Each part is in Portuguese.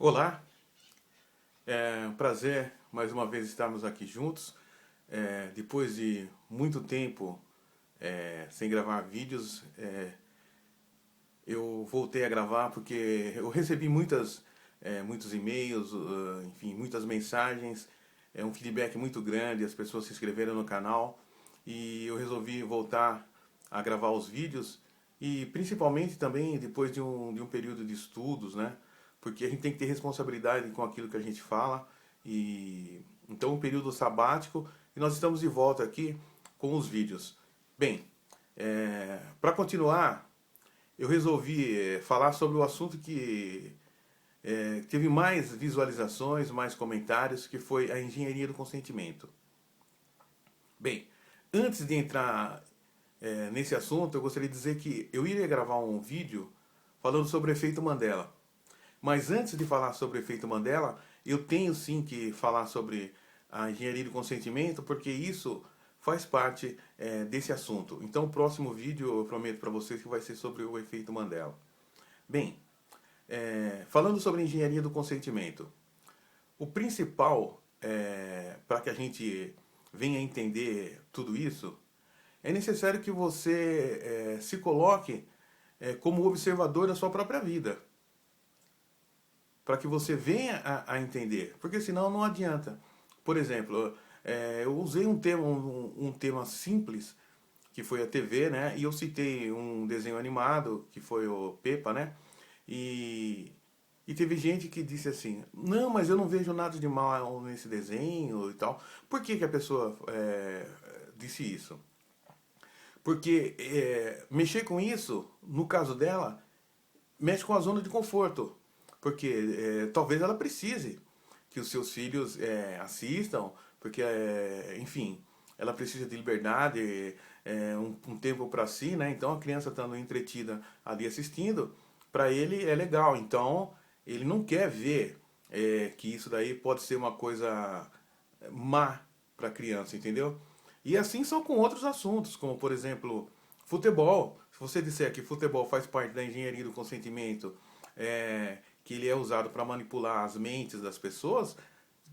Olá, é um prazer mais uma vez estarmos aqui juntos. Depois de muito tempo sem gravar vídeos, eu voltei a gravar porque eu recebi muitos e-mails, enfim, muitas mensagens, um feedback muito grande, as pessoas se inscreveram no canal e eu resolvi voltar a gravar os vídeos e principalmente também depois de um período de estudos, né? Porque a gente tem que ter responsabilidade com aquilo que a gente fala e então um período sabático e nós estamos de volta aqui com os vídeos. Bem, para continuar, eu resolvi falar sobre o assunto que teve mais visualizações, mais comentários, que foi a engenharia do consentimento. Bem, antes de entrar nesse assunto, eu gostaria de dizer que eu iria gravar um vídeo falando sobre o efeito Mandela. Mas antes de falar sobre o efeito Mandela, eu tenho sim que falar sobre a engenharia do consentimento, porque isso faz parte desse assunto. Então o próximo vídeo eu prometo para vocês que vai ser sobre o efeito Mandela. Bem, falando sobre a engenharia do consentimento, o principal para que a gente venha entender tudo isso, é necessário que você se coloque como observador da sua própria vida. Para que você venha a entender, porque senão não adianta. Por exemplo, eu usei um tema simples, que foi a TV, né? E eu citei um desenho animado, que foi o Peppa, né? E teve gente que disse assim, não, mas eu não vejo nada de mal nesse desenho e tal. Por que que a pessoa disse isso? Porque mexer com isso, no caso dela, mexe com a zona de conforto. Porque talvez ela precise que os seus filhos assistam, porque, enfim, ela precisa de liberdade, um tempo para si, né? Então a criança estando entretida ali assistindo, para ele é legal. Então ele não quer ver que isso daí pode ser uma coisa má para a criança, entendeu? E assim são com outros assuntos, como por exemplo, futebol. Se você disser que futebol faz parte da engenharia do consentimento, que ele é usado para manipular as mentes das pessoas,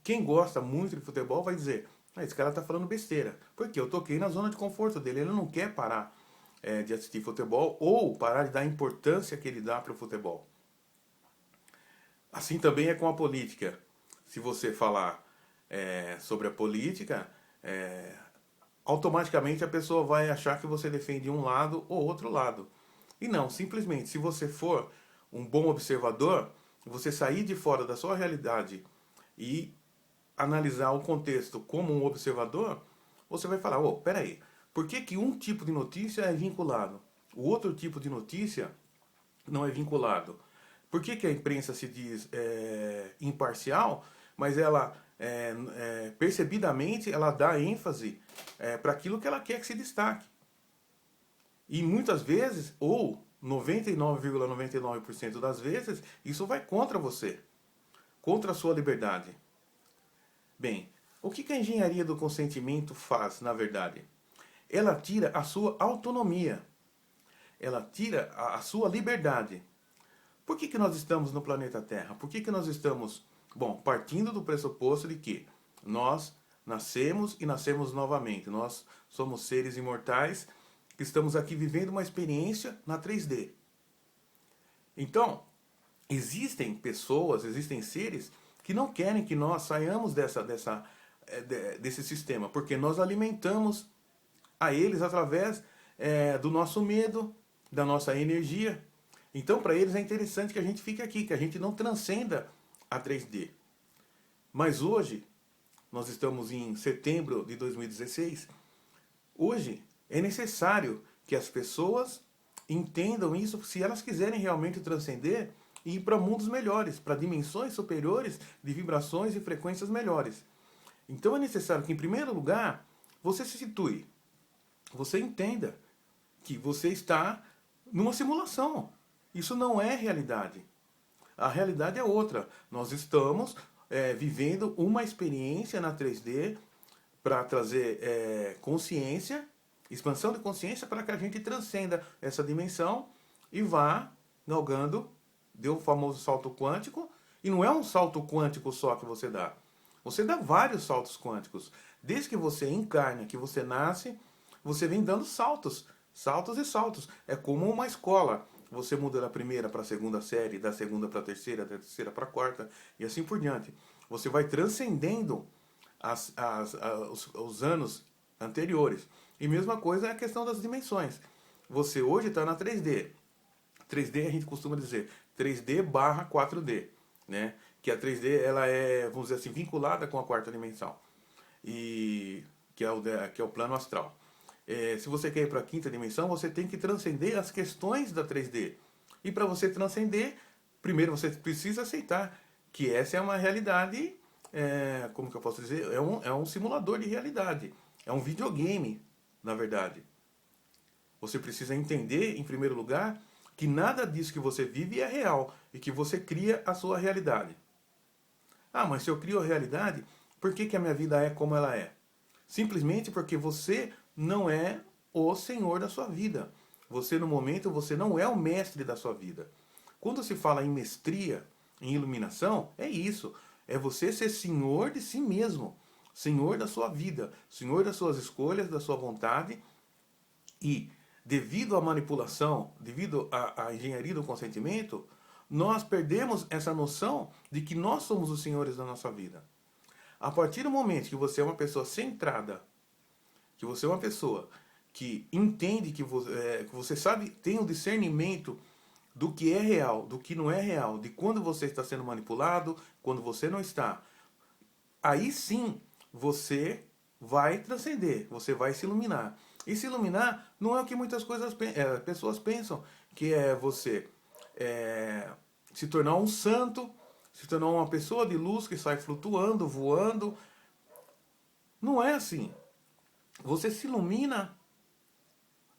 quem gosta muito de futebol vai dizer, esse cara está falando besteira. Porque eu toquei na zona de conforto dele, ele não quer parar de assistir futebol ou parar de dar a importância que ele dá para o futebol. Assim também é com a política. Se você falar sobre a política, automaticamente a pessoa vai achar que você defende um lado ou outro lado. E não, simplesmente, se você for um bom observador, você sair de fora da sua realidade e analisar o contexto como um observador, você vai falar, oh, peraí, por que que um tipo de notícia é vinculado? O outro tipo de notícia não é vinculado? Por que que a imprensa se diz imparcial, mas ela percebidamente ela dá ênfase para aquilo que ela quer que se destaque? E muitas vezes, ou 99,99% das vezes, isso vai contra você, contra a sua liberdade. Bem, o que a engenharia do consentimento faz, na verdade? Ela tira a sua autonomia, ela tira a sua liberdade. Por que nós estamos no planeta Terra? Por que nós estamos, bom, partindo do pressuposto de que nós nascemos e nascemos novamente. Nós somos seres imortais que estamos aqui vivendo uma experiência na 3D. Então, existem pessoas, existem seres que não querem que nós saiamos desse sistema, porque nós alimentamos a eles através do nosso medo, da nossa energia. Então, para eles é interessante que a gente fique aqui, que a gente não transcenda a 3D. Mas hoje, nós estamos em setembro de 2016, hoje é necessário que as pessoas entendam isso se elas quiserem realmente transcender e ir para mundos melhores, para dimensões superiores de vibrações e frequências melhores. Então é necessário que, em primeiro lugar, você se situe, você entenda que você está numa simulação. Isso não é realidade. A realidade é outra. Nós estamos vivendo uma experiência na 3D para trazer consciência, expansão de consciência para que a gente transcenda essa dimensão e vá galgando, dê o famoso salto quântico E não é um salto quântico só que você dá. Você dá vários saltos quânticos. Desde que você encarna, que você nasce, você vem dando saltos. Saltos e saltos. É como uma escola. Você muda da primeira para a segunda série, da segunda para a terceira, da terceira para a quarta, e assim por diante. Você vai transcendendo os anos anteriores. E mesma coisa é a questão das dimensões. Você hoje está na 3D. 3D a gente costuma dizer 3D barra 4D, né? Que a 3D ela é, vamos dizer assim, vinculada com a quarta dimensão, e que é o plano astral. Se você quer ir para a quinta dimensão, você tem que transcender as questões da 3D. E para você transcender, primeiro você precisa aceitar que essa é uma realidade, como que eu posso dizer? É um simulador de realidade. É um videogame, na verdade. Você precisa entender, em primeiro lugar, que nada disso que você vive é real e que você cria a sua realidade. Ah, mas se eu crio a realidade, por que a minha vida é como ela é? Simplesmente porque você não é o senhor da sua vida. Você, no momento, você não é o mestre da sua vida. Quando se fala em mestria, em iluminação, é isso. É você ser senhor de si mesmo. Senhor da sua vida. Senhor das suas escolhas, da sua vontade. E, devido à manipulação, devido à engenharia do consentimento, nós perdemos essa noção de que nós somos os senhores da nossa vida. A partir do momento que você é uma pessoa centrada, que você é uma pessoa que entende, que você sabe, tem o discernimento do que é real, do que não é real, de quando você está sendo manipulado, quando você não está, aí sim você vai transcender, você vai se iluminar. E se iluminar não é o que muitas pessoas pensam, que é você se tornar um santo, se tornar uma pessoa de luz que sai flutuando, voando. Não é assim. Você se ilumina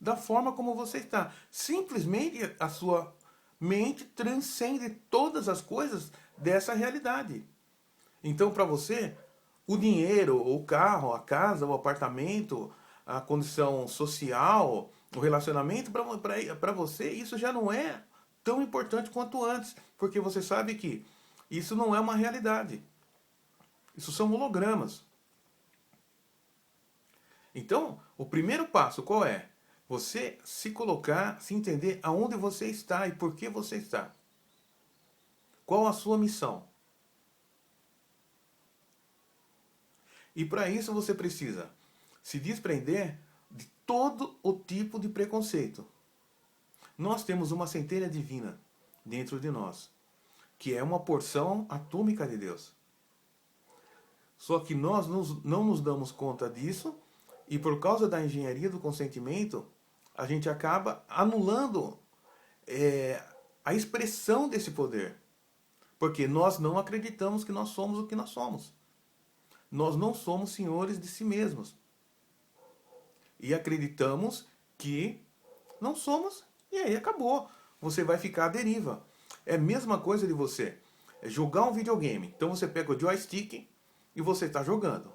da forma como você está. Simplesmente a sua mente transcende todas as coisas dessa realidade. Então, para você, o dinheiro, o carro, a casa, o apartamento, a condição social, o relacionamento, para você, isso já não é tão importante quanto antes, porque você sabe que isso não é uma realidade. Isso são hologramas. Então, o primeiro passo qual é? Você se colocar, se entender aonde você está e por que você está. Qual a sua missão? E para isso você precisa se desprender de todo o tipo de preconceito. Nós temos uma centelha divina dentro de nós, que é uma porção atômica de Deus. Só que nós não nos damos conta disso, e por causa da engenharia do consentimento, a gente acaba anulando a expressão desse poder. Porque nós não acreditamos que nós somos o que nós somos. Nós não somos senhores de si mesmos. E acreditamos que não somos, e aí acabou. Você vai ficar à deriva. É a mesma coisa de você jogar um videogame. Então você pega o joystick e você está jogando.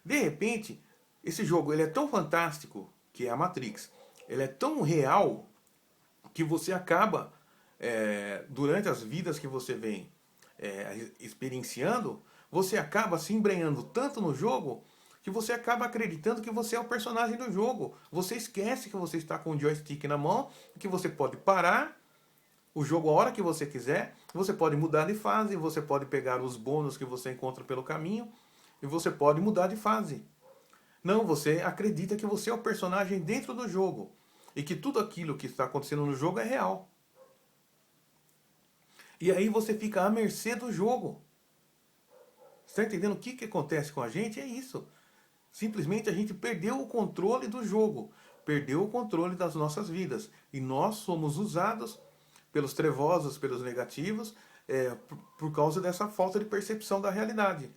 De repente, esse jogo ele é tão fantástico, que é a Matrix. Ele é tão real que você acaba, durante as vidas que você vem experienciando, você acaba se embrenhando tanto no jogo que você acaba acreditando que você é o personagem do jogo. Você esquece que você está com o joystick na mão, que você pode parar o jogo a hora que você quiser, você pode mudar de fase, você pode pegar os bônus que você encontra pelo caminho e você pode mudar de fase. Não, você acredita que você é o personagem dentro do jogo e que tudo aquilo que está acontecendo no jogo é real. E aí você fica à mercê do jogo. Você está entendendo o que acontece com a gente? É isso. Simplesmente a gente perdeu o controle do jogo, perdeu o controle das nossas vidas. E nós somos usados pelos trevosos, pelos negativos, por causa dessa falta de percepção da realidade.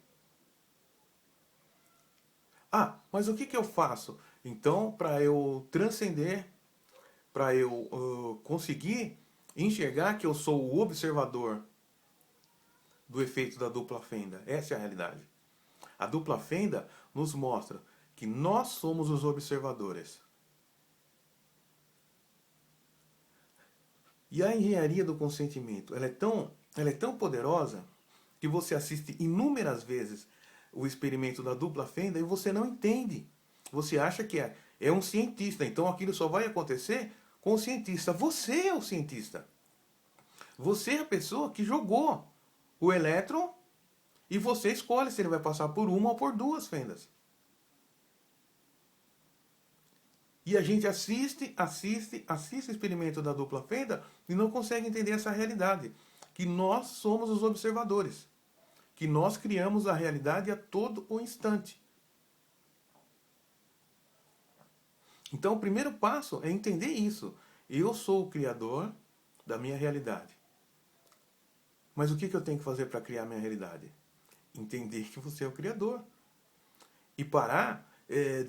Ah, mas o que eu faço? Então, para eu transcender, para eu conseguir enxergar que eu sou o observador do efeito da dupla fenda. Essa é a realidade. A dupla fenda nos mostra que nós somos os observadores. E a engenharia do consentimento, ela é tão poderosa que você assiste inúmeras vezes o experimento da dupla fenda e você não entende. Você acha que é um cientista, então aquilo só vai acontecer com o cientista. Você é o cientista. Você é a pessoa que jogou o elétron e você escolhe se ele vai passar por uma ou por duas fendas. E a gente assiste o experimento da dupla fenda e não consegue entender essa realidade. Que nós somos os observadores. Que nós criamos a realidade a todo o instante. Então o primeiro passo é entender isso. Eu sou o criador da minha realidade. Mas o que eu tenho que fazer para criar a minha realidade? Entender que você é o criador. E parar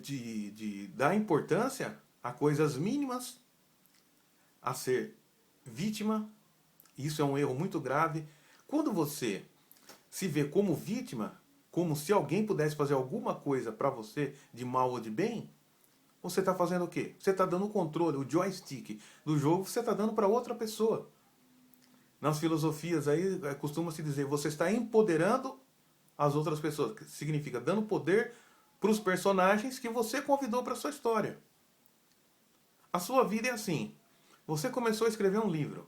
de dar importância a coisas mínimas, a ser vítima. Isso é um erro muito grave. Quando você se vê como vítima, como se alguém pudesse fazer alguma coisa para você de mal ou de bem, você está fazendo o quê? Você está dando o controle, o joystick do jogo, você está dando para outra pessoa. Nas filosofias aí costuma-se dizer, você está empoderando as outras pessoas, que significa dando poder para os personagens que você convidou para a sua história. A sua vida é assim. Você começou a escrever um livro.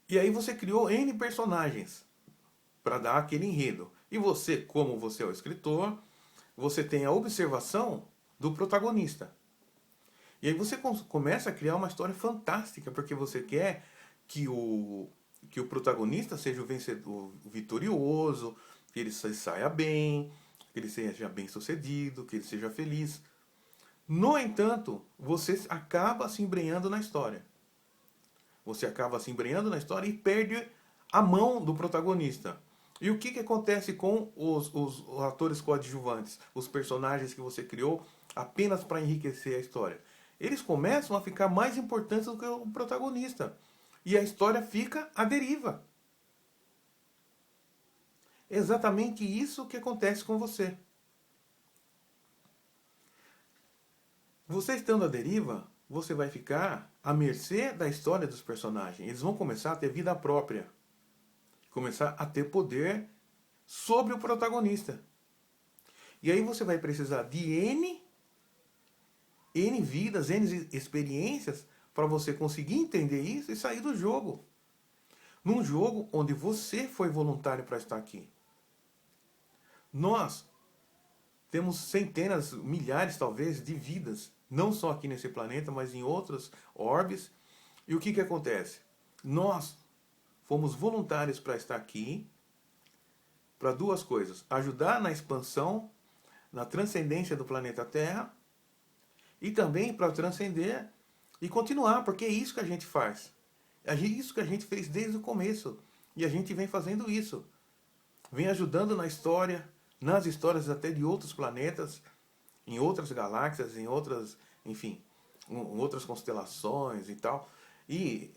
E aí você criou N personagens para dar aquele enredo. E você, como você é o escritor, você tem a observação do protagonista. E aí você começa a criar uma história fantástica, porque você quer que o protagonista seja o vencedor, o vitorioso, que ele saia bem, que ele seja bem sucedido, que ele seja feliz. No entanto, você acaba se embrenhando na história. Você acaba se embrenhando na história e perde a mão do protagonista. E o que acontece com os atores coadjuvantes, os personagens que você criou apenas para enriquecer a história? Eles começam a ficar mais importantes do que o protagonista. E a história fica à deriva. É exatamente isso que acontece com você. Você estando à deriva, você vai ficar à mercê da história dos personagens. Eles vão começar a ter vida própria. Começar a ter poder sobre o protagonista. E aí você vai precisar de N vidas, N experiências para você conseguir entender isso e sair do jogo. Num jogo onde você foi voluntário para estar aqui. Nós temos centenas, milhares talvez, de vidas, não só aqui nesse planeta, mas em outros orbes. E o que acontece? Nós fomos voluntários para estar aqui, para duas coisas. Ajudar na expansão, na transcendência do planeta Terra, e também para transcender e continuar, porque é isso que a gente faz. É isso que a gente fez desde o começo. E a gente vem fazendo isso. Vem ajudando na história, nas histórias até de outros planetas, em outras galáxias, em outras, enfim, em outras constelações e tal. E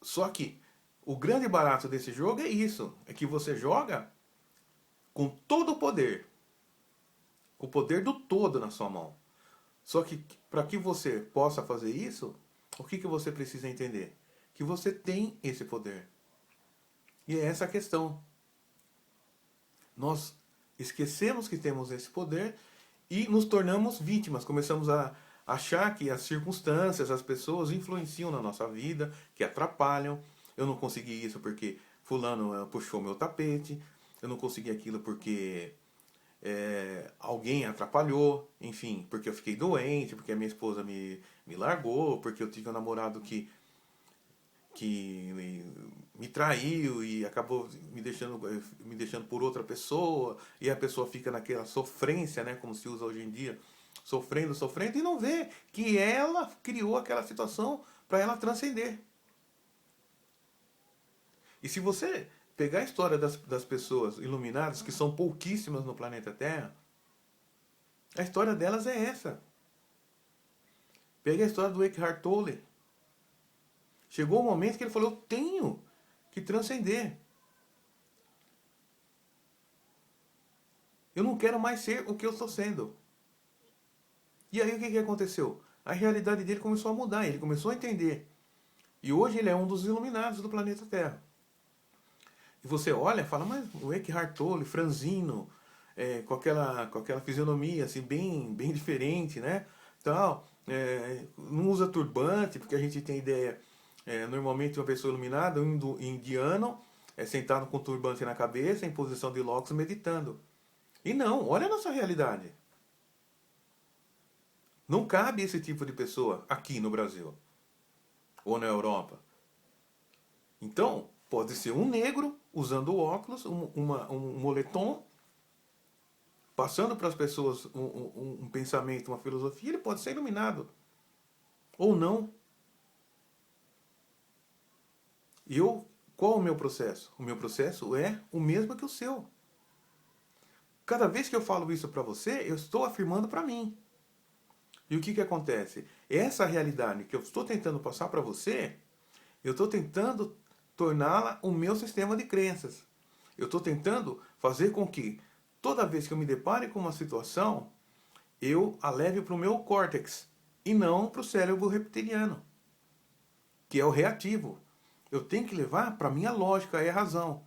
só que o grande barato desse jogo é isso, é que você joga com todo o poder do todo na sua mão. Só que para que você possa fazer isso, o que você precisa entender? Que você tem esse poder. E é essa a questão. Nós esquecemos que temos esse poder e nos tornamos vítimas. Começamos a achar que as circunstâncias, as pessoas influenciam na nossa vida, que atrapalham. Eu não consegui isso porque fulano puxou meu tapete. Eu não consegui aquilo porque alguém atrapalhou. Enfim, porque eu fiquei doente, porque a minha esposa me largou, porque eu tive um namorado que me traiu e acabou me deixando por outra pessoa, e a pessoa fica naquela sofrência, né, como se usa hoje em dia, sofrendo, e não vê que ela criou aquela situação para ela transcender. E se você pegar a história das pessoas iluminadas, que são pouquíssimas no planeta Terra, a história delas é essa. Pega a história do Eckhart Tolle. Chegou o momento que ele falou, eu tenho que transcender. Eu não quero mais ser o que eu estou sendo. E aí o que aconteceu? A realidade dele começou a mudar, ele começou a entender. E hoje ele é um dos iluminados do planeta Terra. E você olha e fala, mas o Eckhart Tolle, franzino, com aquela fisionomia assim, bem diferente, né? Tal, não usa turbante, porque a gente tem ideia, normalmente uma pessoa iluminada, um indiano, sentado com turbante na cabeça, em posição de lótus, meditando. E não, olha a nossa realidade. Não cabe esse tipo de pessoa aqui no Brasil ou na Europa. Então, pode ser um negro usando óculos, um moletom, passando para as pessoas um pensamento, uma filosofia, ele pode ser iluminado. Ou não. Qual o meu processo? O meu processo é o mesmo que o seu. Cada vez que eu falo isso para você, eu estou afirmando para mim. E o que acontece? Essa realidade que eu estou tentando passar para você, eu estou tentando torná-la o meu sistema de crenças. Eu estou tentando fazer com que, toda vez que eu me depare com uma situação, eu a leve para o meu córtex e não para o cérebro reptiliano, que é o reativo. Eu tenho que levar para a minha lógica, é a razão.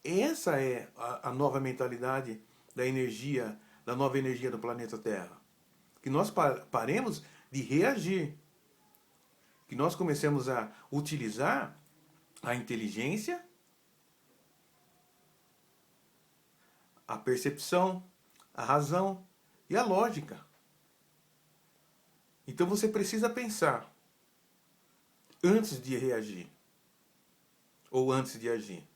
Essa é a nova mentalidade da energia, da nova energia do planeta Terra. Que nós paremos de reagir. Que nós comecemos a utilizar a inteligência, a percepção, a razão e a lógica. Então você precisa pensar antes de reagir ou antes de agir.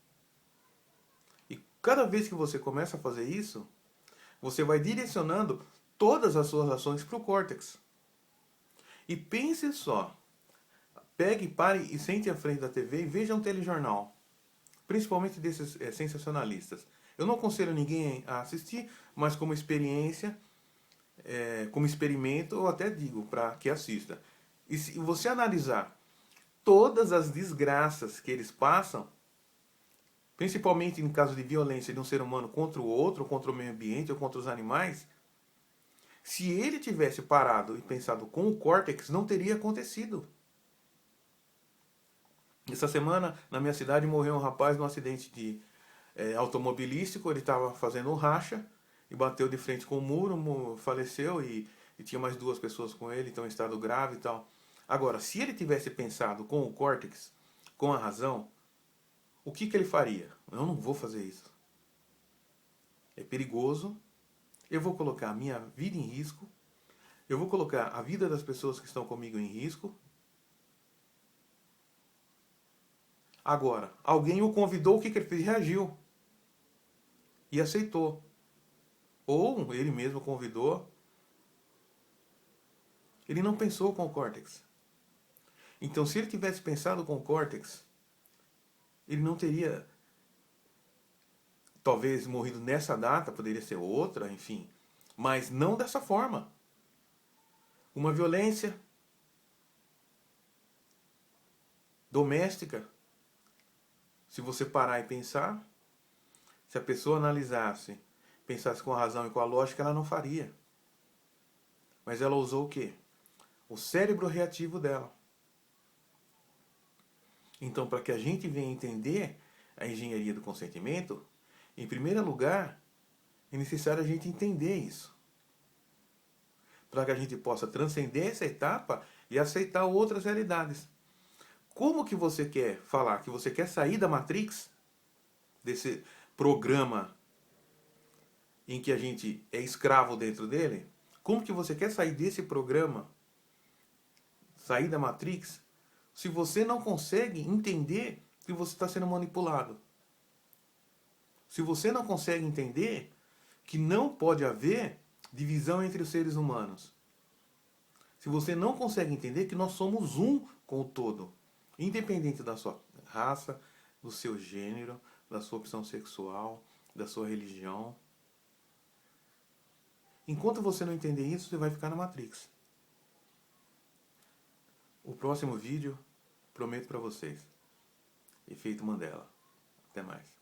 E cada vez que você começa a fazer isso, você vai direcionando todas as suas ações para o córtex. E pense só, pegue, pare e sente à frente da TV e veja um telejornal, principalmente desses sensacionalistas. Eu não aconselho ninguém a assistir, mas como experiência, como experimento, eu até digo para que assista. E se você analisar todas as desgraças que eles passam, principalmente em caso de violência de um ser humano contra o outro, contra o meio ambiente ou contra os animais, se ele tivesse parado e pensado com o córtex, não teria acontecido. Essa semana, na minha cidade, morreu um rapaz num acidente automobilístico. Ele estava fazendo um racha e bateu de frente com o muro, faleceu e tinha mais 2 pessoas com ele, então em estado grave e tal. Agora, se ele tivesse pensado com o córtex, com a razão, o que ele faria? Eu não vou fazer isso. É perigoso. Eu vou colocar a minha vida em risco. Eu vou colocar a vida das pessoas que estão comigo em risco. Agora, alguém o convidou, o que ele fez? Reagiu. E aceitou. Ou ele mesmo convidou. Ele não pensou com o córtex. Então, se ele tivesse pensado com o córtex, ele não teria, talvez, morrido nessa data, poderia ser outra, enfim. Mas não dessa forma. Uma violência doméstica. Se você parar e pensar, se a pessoa analisasse, pensasse com a razão e com a lógica, ela não faria. Mas ela usou o quê? O cérebro reativo dela. Então, para que a gente venha entender a engenharia do consentimento, em primeiro lugar, é necessário a gente entender isso. Para que a gente possa transcender essa etapa e aceitar outras realidades. Como que você quer falar? Que você quer sair da Matrix? Desse programa em que a gente é escravo dentro dele? Como que você quer sair desse programa? Sair da Matrix? Se você não consegue entender que você está sendo manipulado. Se você não consegue entender que não pode haver divisão entre os seres humanos. Se você não consegue entender que nós somos um com o todo. Independente da sua raça, do seu gênero, da sua opção sexual, da sua religião. Enquanto você não entender isso, você vai ficar na Matrix. O próximo vídeo, prometo para vocês. Efeito Mandela. Até mais.